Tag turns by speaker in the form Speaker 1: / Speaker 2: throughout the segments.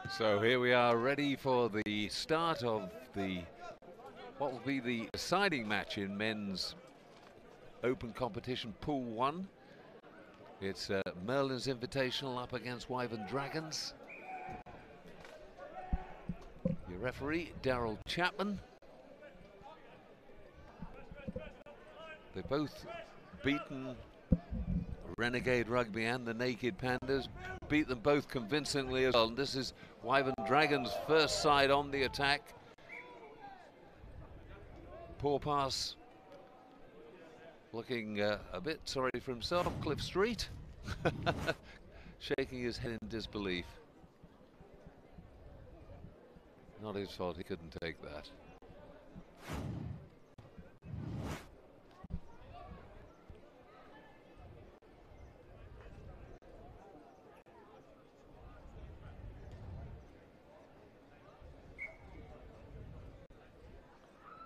Speaker 1: So here we are, ready for the start of what will be the deciding match in men's open competition Pool 1. It's Merlins Invitational up against Wyvern Dragons. Your referee, Daryl Chapman. They've both beaten Renegade Rugby and the Naked Pandas, beat them both convincingly as well. And this is Wyvern Dragons' first side on the attack. Poor pass, looking a bit sorry for himself, Cliff Street, shaking his head in disbelief. Not his fault, he couldn't take that.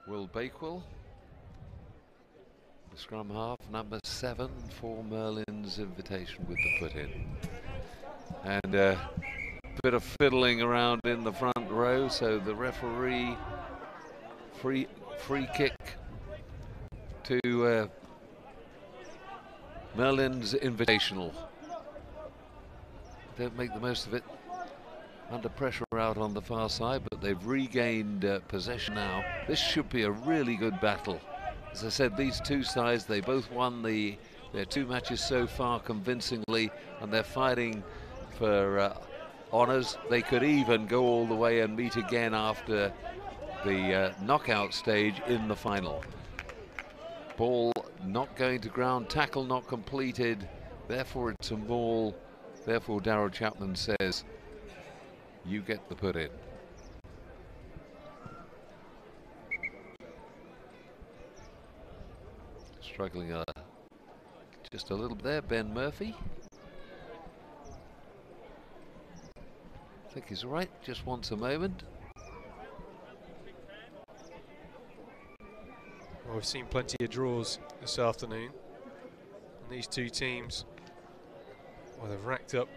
Speaker 1: Will Bakewell, the scrum half, number 7 for Merlin's Invitation with the put in. And a bit of fiddling around in the front row, so the referee, free kick to Merlin's Invitational. Don't make the most of it. Under pressure out on the far side, but they've regained possession now. This should be a really good battle. As I said, these two sides, they both won their 2 matches so far convincingly, and they're fighting for honours. They could even go all the way and meet again after the knockout stage in the final. Ball not going to ground, tackle not completed, therefore it's a maul. Therefore Daryl Chapman says, you get the put in. Struggling just a little bit there, Ben Murphy. I think he's right, just wants a moment.
Speaker 2: Well, we've seen plenty of draws this afternoon. And these two teams, well, they've racked up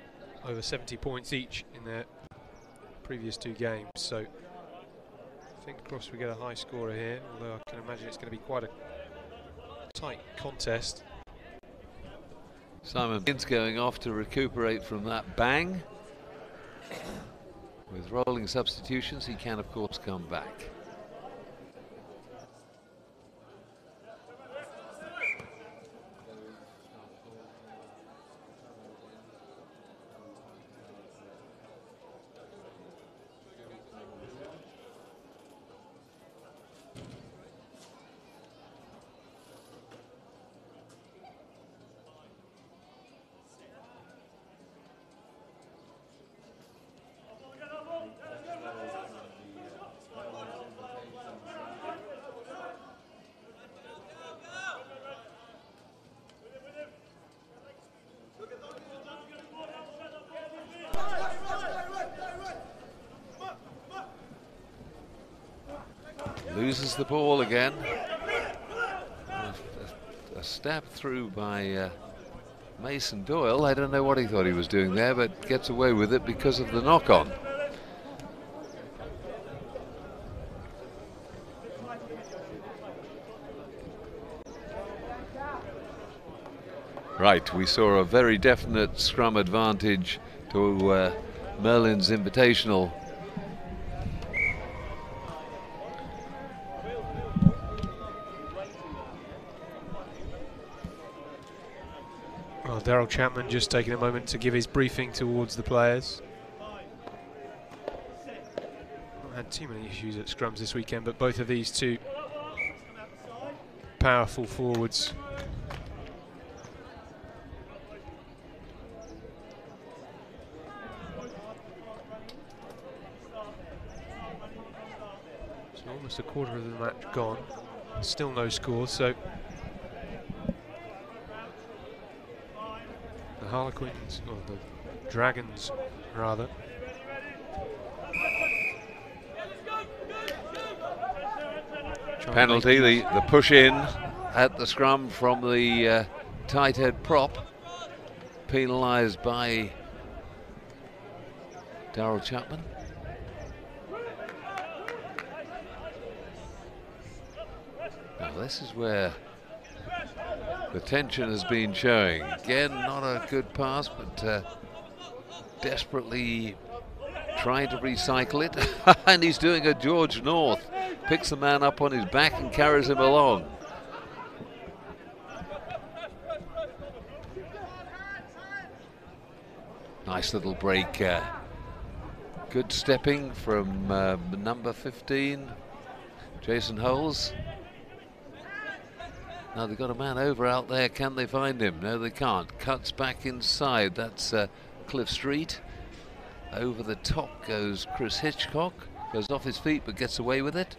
Speaker 2: over 70 points each in their previous 2 games, so fingers crossed we get a high scorer here, although I can imagine it's going to be quite a tight contest.
Speaker 1: Simon Binns going off to recuperate from that bang. With rolling substitutions, he can of course come back. Loses the ball again. A stab through by Mason Doyle. I don't know what he thought he was doing there, but gets away with it because of the knock-on. Right, we saw a very definite scrum advantage to Merlin's Invitational.
Speaker 2: Well, Daryl Chapman just taking a moment to give his briefing towards the players. Not had too many issues at scrums this weekend, but both of these two powerful forwards. So almost a quarter of the match gone. Still no score, so the Harlequins, or the Dragons rather,
Speaker 1: penalty, the push in at the scrum from the tight head prop, penalised by Daryl Chapman. Now this is where the tension has been showing. Again, not a good pass, but desperately trying to recycle it. And he's doing a George North. Picks the man up on his back and carries him along. Nice little break. Good stepping from number 15, Jason Holes. Now they've got a man over out there. Can they find him? No, they can't. Cuts back inside. That's Cliff Street. Over the top goes Chris Hitchcock. Goes off his feet but gets away with it.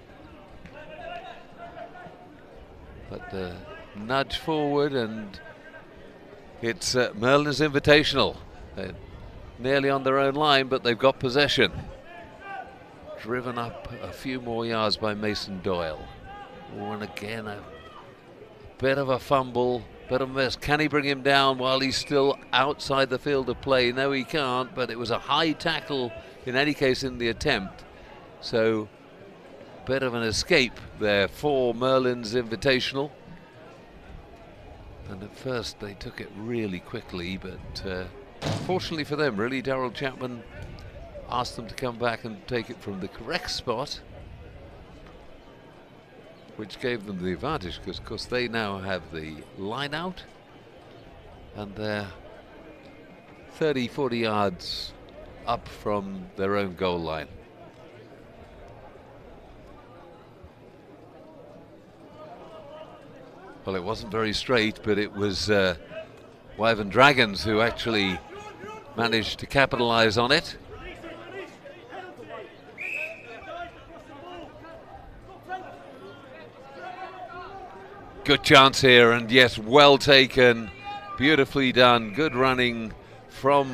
Speaker 1: But nudge forward, and it's Merlins Invitational. They're nearly on their own line, but they've got possession. Driven up a few more yards by Mason Doyle. Oh, and again a bit of a fumble, bit of a miss. Can he bring him down while he's still outside the field of play? No, he can't, but it was a high tackle in any case in the attempt. So, bit of an escape there for Merlins Invitational. And at first they took it really quickly, but fortunately for them, really, Daryl Chapman asked them to come back and take it from the correct spot, which gave them the advantage because, of course, they now have the line out and they're 30-40 yards up from their own goal line. Well, it wasn't very straight, but it was Wyvern Dragons who actually managed to capitalize on it. Good chance here, and yes, well taken, beautifully done. Good running from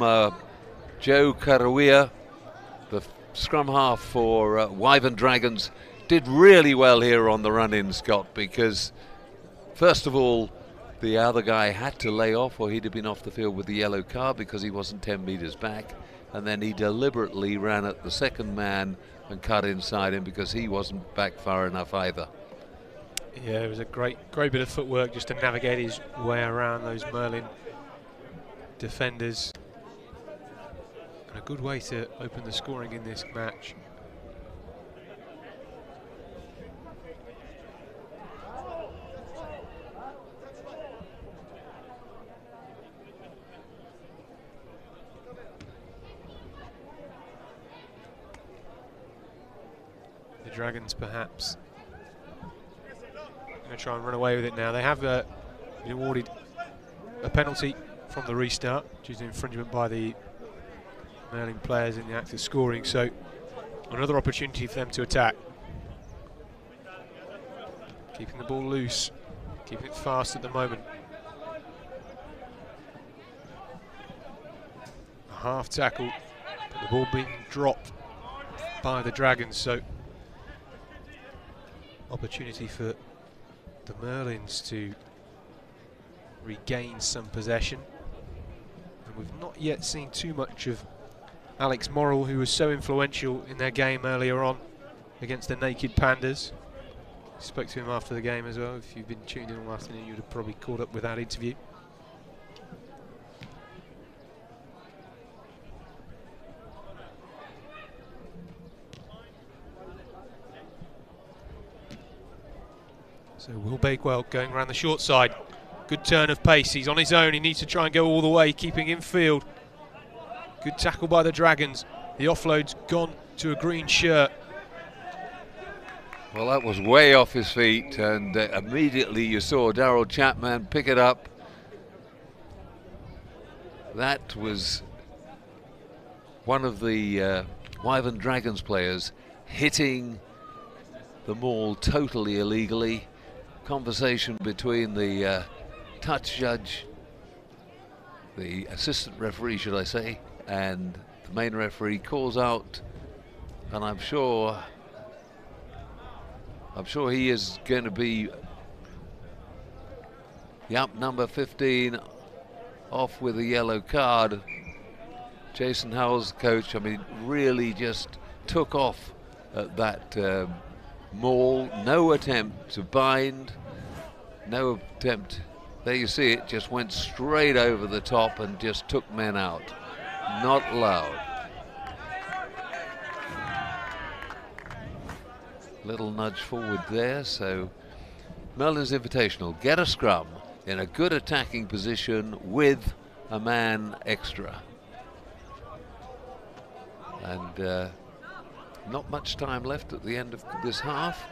Speaker 1: Joe Karawia, the scrum half for Wyvern Dragons. Did really well here on the run-in, Scott, because first of all, the other guy had to lay off or he'd have been off the field with the yellow card because he wasn't 10 metres back. And then he deliberately ran at the second man and cut inside him because he wasn't back far enough either.
Speaker 2: Yeah, it was a great bit of footwork just to navigate his way around those Merlin defenders. And a good way to open the scoring in this match. The Dragons perhaps going to try and run away with it now. They have been awarded a penalty from the restart due to infringement by the Merlin players in the act of scoring, so another opportunity for them to attack. Keeping the ball loose, keeping it fast at the moment. A half tackle, but the ball being dropped by the Dragons, so opportunity for the Merlins to regain some possession. And we've not yet seen too much of Alex Morrill, who was so influential in their game earlier on against the Naked Pandas. Spoke to him after the game as well. If you've been tuned in all afternoon, you'd have probably caught up with that interview. So Will Bakewell going around the short side. Good turn of pace. He's on his own. He needs to try and go all the way, keeping in field. Good tackle by the Dragons. The offload's gone to a green shirt.
Speaker 1: Well, that was way off his feet, and immediately you saw Daryl Chapman pick it up. That was one of the Wyvern Dragons players hitting the maul totally illegally. Conversation between the touch judge, the assistant referee, should I say, and the main referee calls out, and I'm sure he is going to be, yep, number 15 off with a yellow card. Jason Howell's coach, I mean, really just took off at that maul. No attempt to bind, no attempt. There you see it, just went straight over the top and just took men out. Not allowed. Little nudge forward there, so Merlins Invitational get a scrum in a good attacking position with a man extra. And not much time left at the end of this half.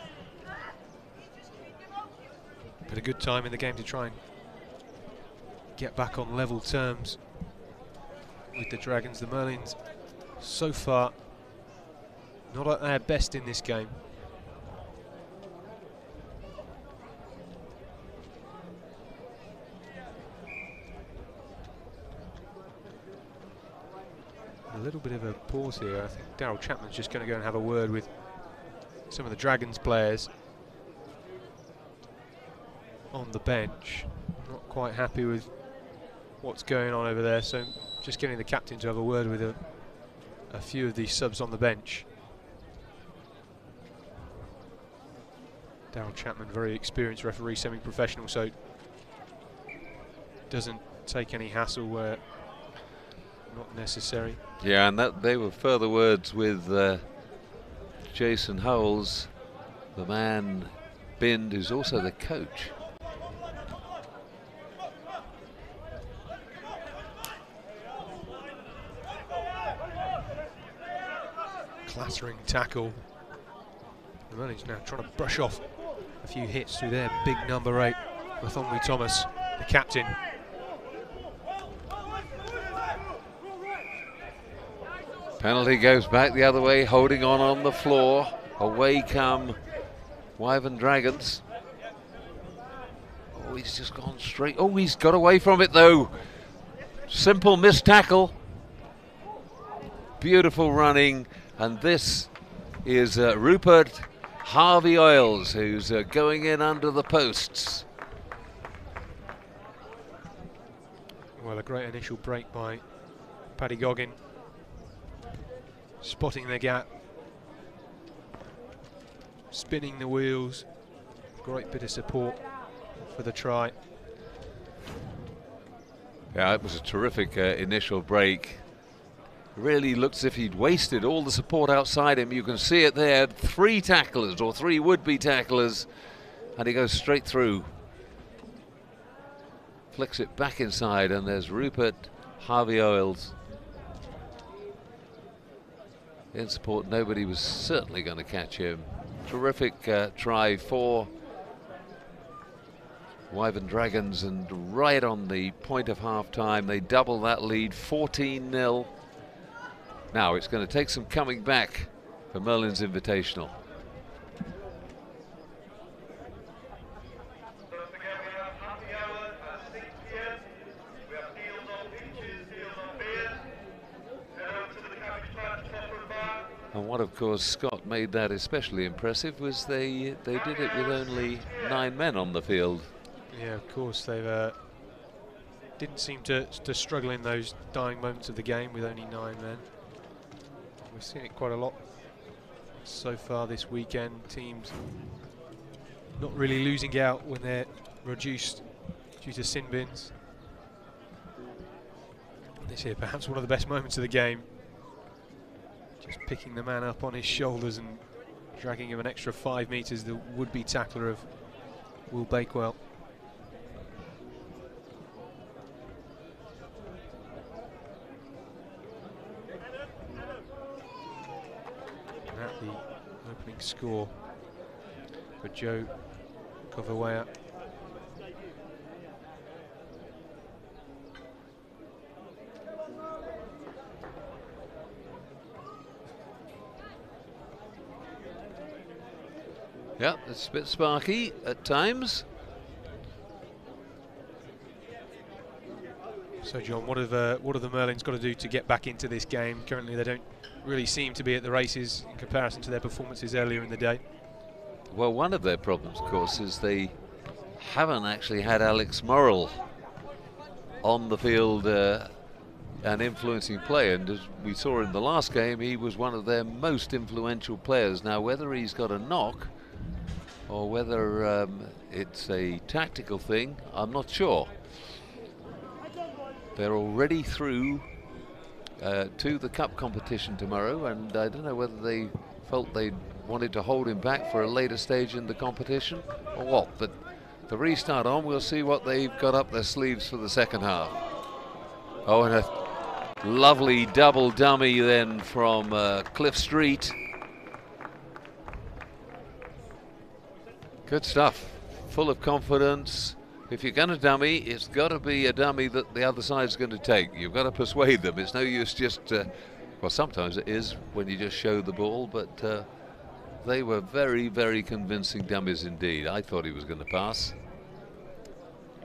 Speaker 2: But a good time in the game to try and get back on level terms with the Dragons. The Merlins so far not at their best in this game. A little bit of a pause here. I think Daryl Chapman's just going to go and have a word with some of the Dragons players on the bench. Not quite happy with what's going on over there, so just getting the captain to have a word with a few of these subs on the bench. Daryl Chapman, very experienced referee, semi-professional, so doesn't take any hassle where not necessary.
Speaker 1: Yeah, and that they were further words with Jason Howells, the man Bind, who's also the coach.
Speaker 2: Clattering tackle. The Merlins now trying to brush off a few hits through their big number 8, Bartholomew Thomas, the captain.
Speaker 1: Penalty goes back the other way, holding on the floor. Away come Wyvern Dragons. Oh, he's just gone straight. Oh, he's got away from it though. Simple missed tackle. Beautiful running. And this is Rupert Harvey Oils, who's going in under the posts.
Speaker 2: Well, a great initial break by Paddy Goggin. Spotting the gap, spinning the wheels, great bit of support for the try.
Speaker 1: Yeah, it was a terrific initial break. Really looked as if he'd wasted all the support outside him. You can see it there, 3 tacklers or 3 would-be tacklers, and he goes straight through. Flicks it back inside, and there's Rupert Harvey Oils. In support, nobody was certainly going to catch him. Terrific try for Wyvern Dragons, and right on the point of half-time, they double that lead, 14-0. Now it's going to take some coming back for Merlins Invitational. And what, of course, Scott made that especially impressive was they did it with only 9 men on the field.
Speaker 2: Yeah, of course, they've didn't seem to struggle in those dying moments of the game with only 9 men. We've seen it quite a lot so far this weekend. Teams not really losing out when they're reduced due to sin bins. This here, perhaps one of the best moments of the game. Just picking the man up on his shoulders and dragging him an extra 5 metres, the would-be tackler of Will Bakewell. And at the opening score for Joe Kovawaya.
Speaker 1: Yeah, it's a bit sparky at times.
Speaker 2: So, John, what have the Merlins got to do to get back into this game? Currently, they don't really seem to be at the races in comparison to their performances earlier in the day.
Speaker 1: Well, one of their problems, of course, is they haven't actually had Alex Morrill on the field an influencing player, and as we saw in the last game, he was one of their most influential players. Now, whether he's got a knock or whether it's a tactical thing, I'm not sure. They're already through to the cup competition tomorrow, and I don't know whether they felt they wanted to hold him back for a later stage in the competition or what, but the restart on, we'll see what they've got up their sleeves for the second half. Oh, and a lovely double dummy then from Cliff Street. Good stuff, full of confidence. If you're going to dummy, it's got to be a dummy that the other side's going to take. You've got to persuade them. It's no use just, well, sometimes it is when you just show the ball, but they were very, very convincing dummies indeed. I thought he was going to pass.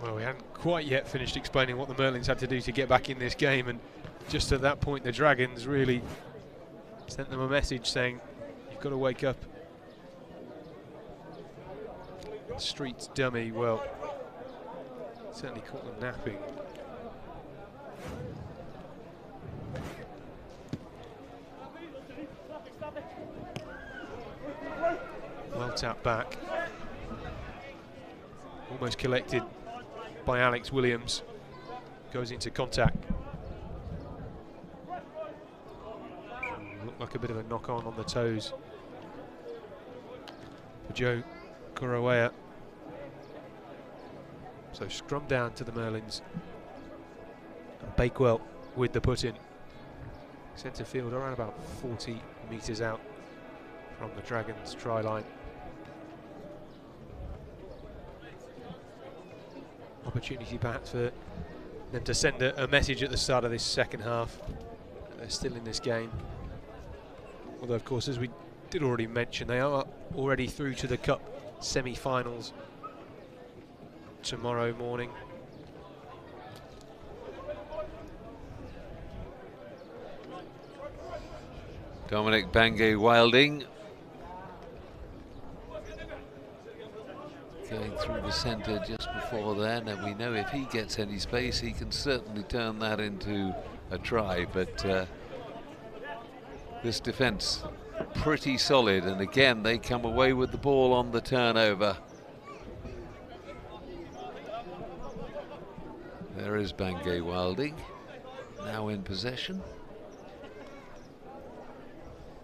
Speaker 2: Well, we hadn't quite yet finished explaining what the Merlins had to do to get back in this game, and just at that point the Dragons really sent them a message saying, you've got to wake up. Street's dummy, well, certainly caught them napping. Well tapped back. Almost collected by Alex Williams. Goes into contact. Looked like a bit of a knock on the toes for Joe Corowea. So scrum down to the Merlins. And Bakewell with the put in. Centre field around about 40 metres out from the Dragons try line. Opportunity perhaps for them to send a message at the start of this second half. They're still in this game. Although, of course, as we did already mention, they are already through to the Cup semi-finals tomorrow morning.
Speaker 1: Dominic Bangay-Wilding going through the centre just before then, and we know if he gets any space he can certainly turn that into a try, but this defence pretty solid, and again they come away with the ball on the turnover. There is Bangay-Wilding now in possession,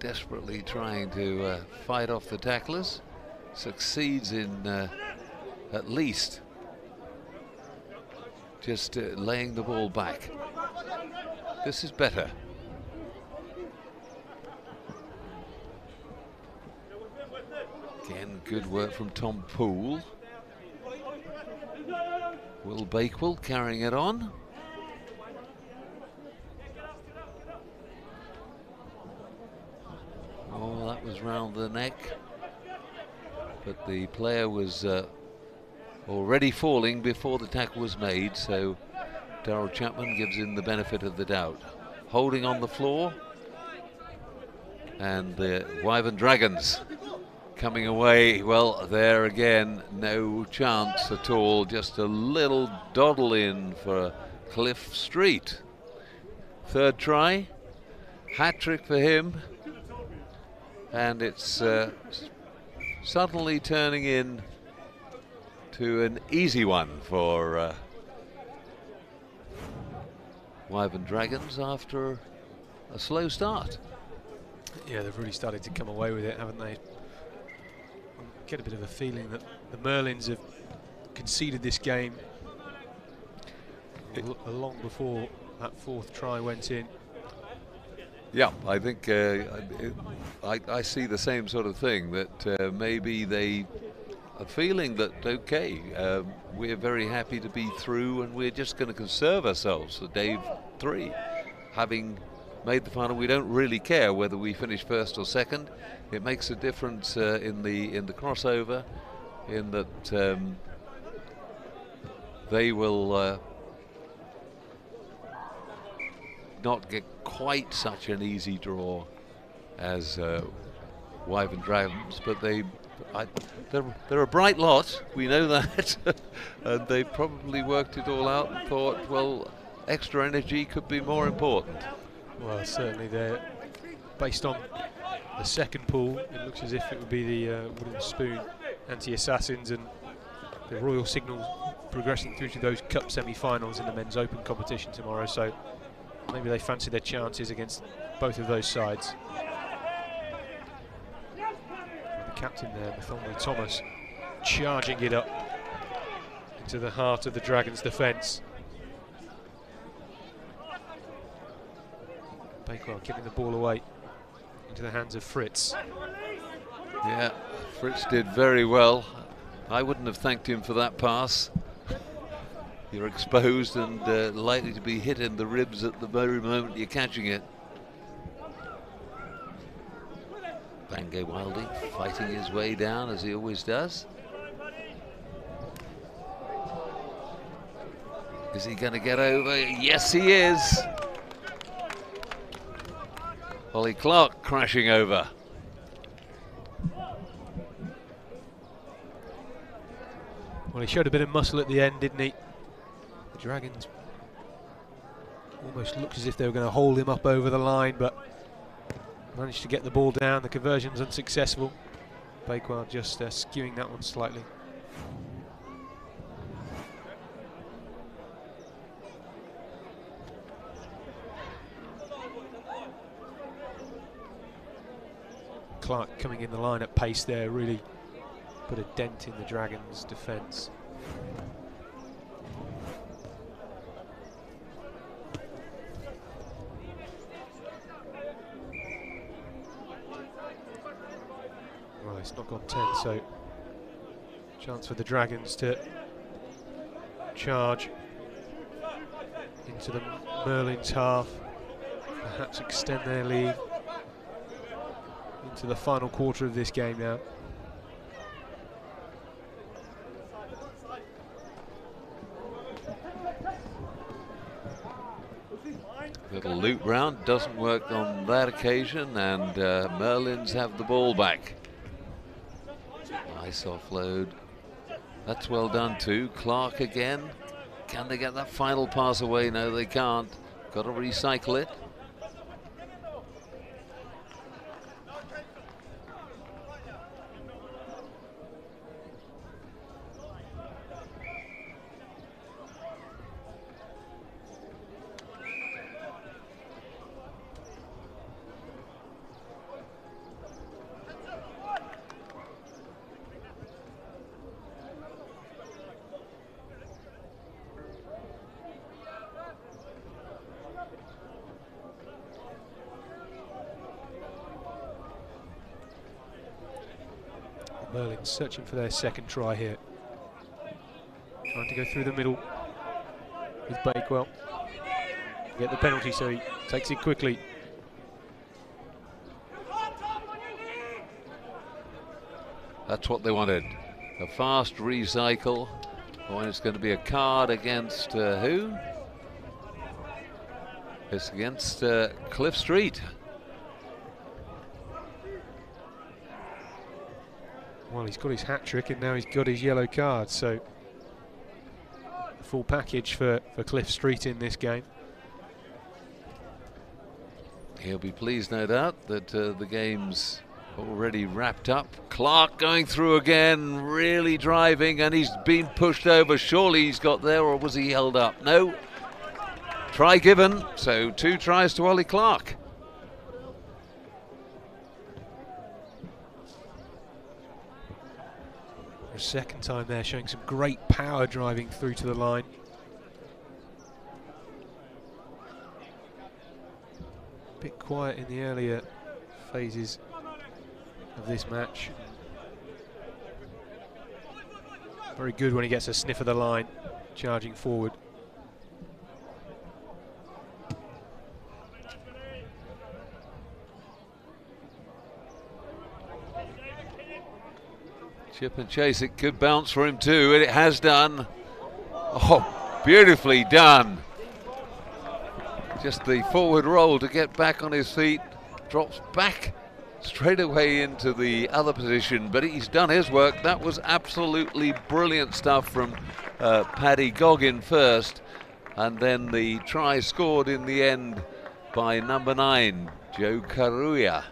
Speaker 1: desperately trying to fight off the tacklers. Succeeds in at least just laying the ball back. This is better. Again, good work from Tom Poole. Will Bakewell carrying it on. Oh, that was round the neck. But the player was already falling before the tackle was made, so Darryl Chapman gives him the benefit of the doubt. Holding on the floor, and the Wyvern Dragons coming away. Well, there again, no chance at all, just a little doddle in for Cliff Street. Third try, hat-trick for him, and it's suddenly turning in to an easy one for Wyvern Dragons after a slow start.
Speaker 2: Yeah, they've really started to come away with it, haven't they? Get a bit of a feeling that the Merlins have conceded this game long before that fourth try went in.
Speaker 1: Yeah, I think I see the same sort of thing, that maybe they are feeling that, okay, we're very happy to be through and we're just going to conserve ourselves for day 3. Having made the final, we don't really care whether we finish first or second. It makes a difference in the crossover, in that they will not get quite such an easy draw as Wyvern Dragons, but they're a bright lot, we know that. And they probably worked it all out and thought, well, extra energy could be more important.
Speaker 2: Well, certainly they're based on the second pool. It looks as if it would be the Wooden Spoon Anti-Assassins and the Royal Signals progressing through to those Cup semi-finals in the Men's Open competition tomorrow. So maybe they fancy their chances against both of those sides. And the captain there, Bartholomew Thomas, charging it up into the heart of the Dragons' defence. Bakewell giving the ball away into the hands of Fritz.
Speaker 1: Yeah, Fritz did very well. I wouldn't have thanked him for that pass. You're exposed and likely to be hit in the ribs at the very moment you're catching it. Bangay Wildy fighting his way down as he always does. Is he going to get over? Yes, he is. Ollie Clark crashing over.
Speaker 2: Well, he showed a bit of muscle at the end, didn't he? The Dragons almost looked as if they were going to hold him up over the line, but managed to get the ball down. The conversion's unsuccessful. Bakewell just skewing that one slightly. Clark coming in the line at pace there, really put a dent in the Dragons' defence. Well, it's not gone 10, so chance for the Dragons to charge into the Merlins half, perhaps extend their lead into the final quarter of this game now.
Speaker 1: Little loop round doesn't work on that occasion, and Merlins have the ball back. Nice offload. That's well done too. Clark again. Can they get that final pass away? No, they can't. Got to recycle it.
Speaker 2: Merlins searching for their second try here. Trying to go through the middle with Bakewell. Get the penalty, so he takes it quickly.
Speaker 1: That's what they wanted. A fast recycle. Oh, and it's going to be a card against who? It's against Cliff Street.
Speaker 2: Well, he's got his hat-trick and now he's got his yellow card, so a full package for Cliff Street in this game.
Speaker 1: He'll be pleased, no doubt, that the game's already wrapped up. Clark going through again, really driving, and he's been pushed over. Surely he's got there, or was he held up? No. Try given, so 2 tries to Ollie Clark.
Speaker 2: For a second time there, showing some great power driving through to the line. A bit quiet in the earlier phases of this match. Very good when he gets a sniff of the line, charging forward.
Speaker 1: Chip and chase, it could bounce for him too, and it has done. Oh, beautifully done. Just the forward roll to get back on his feet, drops back straight away into the other position, but he's done his work. That was absolutely brilliant stuff from Paddy Goggin first. And then the try scored in the end by number 9, Joe Karuya.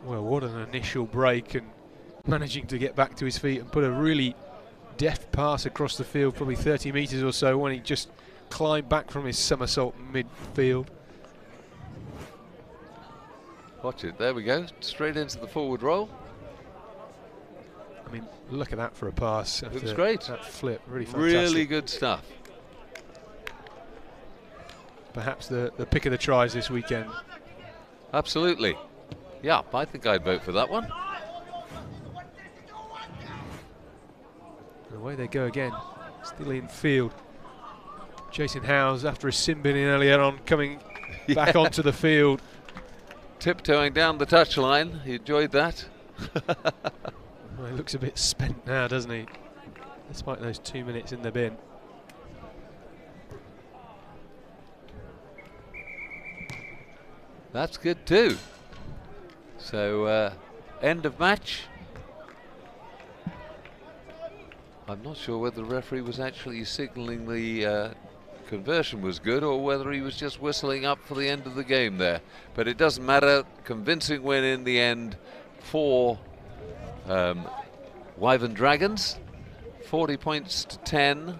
Speaker 2: Well, what an initial break, and managing to get back to his feet and put a really deft pass across the field, probably 30 metres or so, when he just climbed back from his somersault midfield.
Speaker 1: Watch it, there we go, straight into the forward roll.
Speaker 2: I mean, look at that for a pass.
Speaker 1: It was great.
Speaker 2: That flip, really fantastic.
Speaker 1: Really good stuff.
Speaker 2: Perhaps the pick of the tries this weekend.
Speaker 1: Absolutely. Yeah, I think I'd vote for that one.
Speaker 2: And away they go again, still in field. Jason Howes, after a sin binning earlier on, coming back onto the field.
Speaker 1: Tiptoeing down the touchline, he enjoyed that.
Speaker 2: Well, he looks a bit spent now, doesn't he? Despite those 2 minutes in the bin.
Speaker 1: That's good too. So, end of match. I'm not sure whether the referee was actually signalling the conversion was good or whether he was just whistling up for the end of the game there. But it doesn't matter. Convincing win in the end for Wyvern Dragons. 40 points to 10.